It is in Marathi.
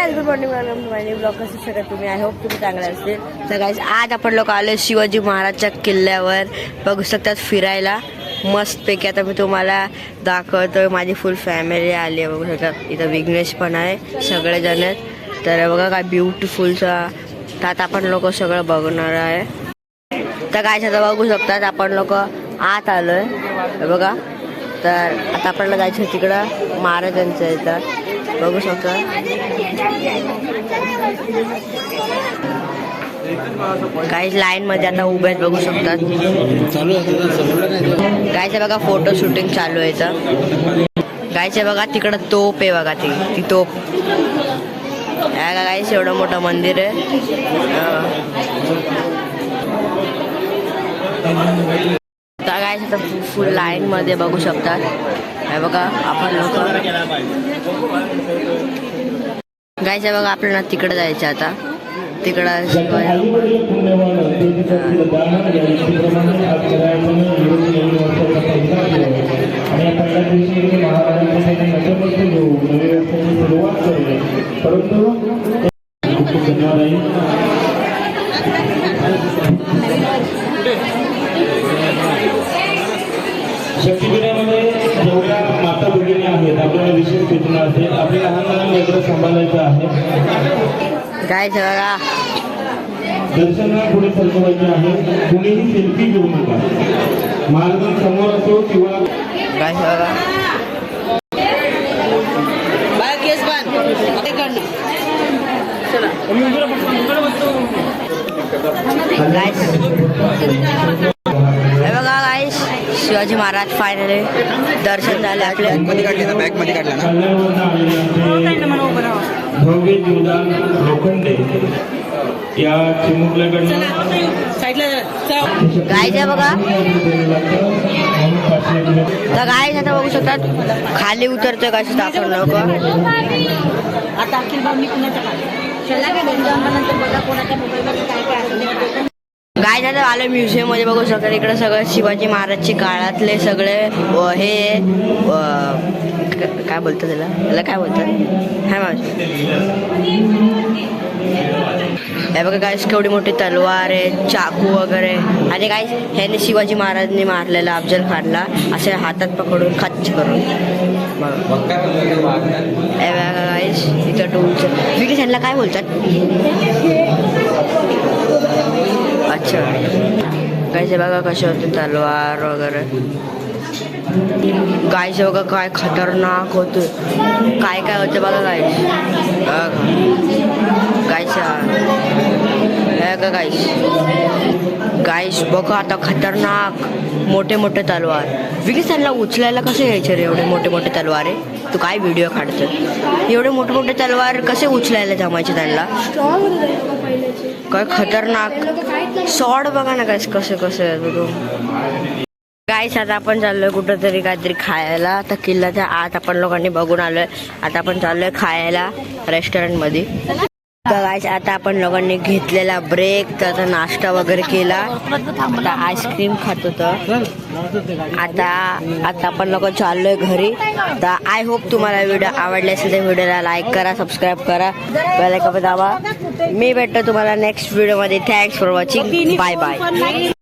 गाइस गुड मॉर्निंग माझे ब्लॉग कसे सगळं तुम्ही आय होप तुम्ही चांगले असतील. तर गाइस आज आपण लोक आलो शिवाजी महाराजच्या किल्ल्यावर बघू शकतात फिरायला मस्तपैकी. आता मी तुम्हाला दाखवतो माझी फुल फॅमिली आली आहे बघू शकतात. इथं विघ्नेश पण आहे सगळेजण आहेत. तर बघा काय ब्युटिफुलचा त्यात आपण लोक सगळं बघणार आहे. तर गाइस आता बघू शकतात आपण लोक आत आलोय बघा. तर आता आपल्याला जायचं तिकडं महाराजांचं इथं बघू शकता. काही लाईन मध्ये आता उभे आहेत बघू शकतात. गायचं बघा फोटो शूटिंग चालू आहे इथं. गायचं बघा तिकडं तोप आहे बघा ती तोप. गायच एवढं मोठं मंदिर आहे. गायच आता फुल लाईन मध्ये बघू शकतात. हे बघा आपण लोक गायचं बघा आपल्याला तिकडं जायचं आता. तिकडं शक्तिपीठामध्ये जेवढ्या माता भगिनी आहेत आपल्याला विशेष सूचना असेल. आपल्या लहान लहान लेकरं सांभाळायचं आहे. काय बघा दर्शनाला पुढे सरकवायचे आहे. कुणीही सेल्फी घेऊ नका. मार्ग समोर असो किंवा काय बघा बघा गाईस शिवाजी महाराज फायनली दर्शन झाले आपले. भव्य जीवदान लोखंडे या चिमुकल्याकडनं गायच्या बघा. तर गाय आता बघू शकतात खाली उतरतोय काय सुद्धा आपण लोक. आता गाय दादा आलं म्युझियम मध्ये बघू शकतात. इकडे सगळं शिवाजी महाराजचे काळातले सगळे हे काय बोलतात त्याला काय बोलतात हा हे बघा काय केवढी मोठी तलवार आहे चाकू वगैरे. आणि काय ह्याने शिवाजी महाराजांनी मारलेला अफजल खानला असे हातात पकडून खच्च करून. गाईस इथं टोलचं विकी ह्यांना काय बोलतात. अच्छा गायचे बघा कसे होते तलवार वगैरे. गायचे बघा काय खतरनाक होतं काय काय होतं बघा गायस. गायचा हे का गायस बघा आता खतरनाक मोठे मोठे तलवार. विकेस त्यांना उचलायला कसे यायचे रे एवढे मोठे मोठे तलवार आहे. तू काय व्हिडिओ काढतो एवढे मोठे मोठे तलवार कसे उचलायला जमायचे त्यांना. काय खतरनाक सॉड बघा ना गायस कसे कसे गायस. आता आपण चाललोय कुठंतरी काहीतरी खायला. आता किल्ल्याच्या आत आपण लोकांनी बघून आलोय. आता आपण चाललोय खायला रेस्टॉरंट मध्ये. गायस आता आपण लोकांनी घेतलेला ब्रेक तर आता नाश्ता वगैरे केला. आता आईस्क्रीम खात होतं. आता आपण लोक चाललोय घरी. तर आय होप तुम्हाला व्हिडिओ आवडले असेल तर व्हिडिओला लाईक करा सबस्क्राईब करा बेल आयकॉन दाबा. मी भेटतो तुम्हाला नेक्स्ट व्हिडिओ मध्ये. Thanks for watching. Bye bye.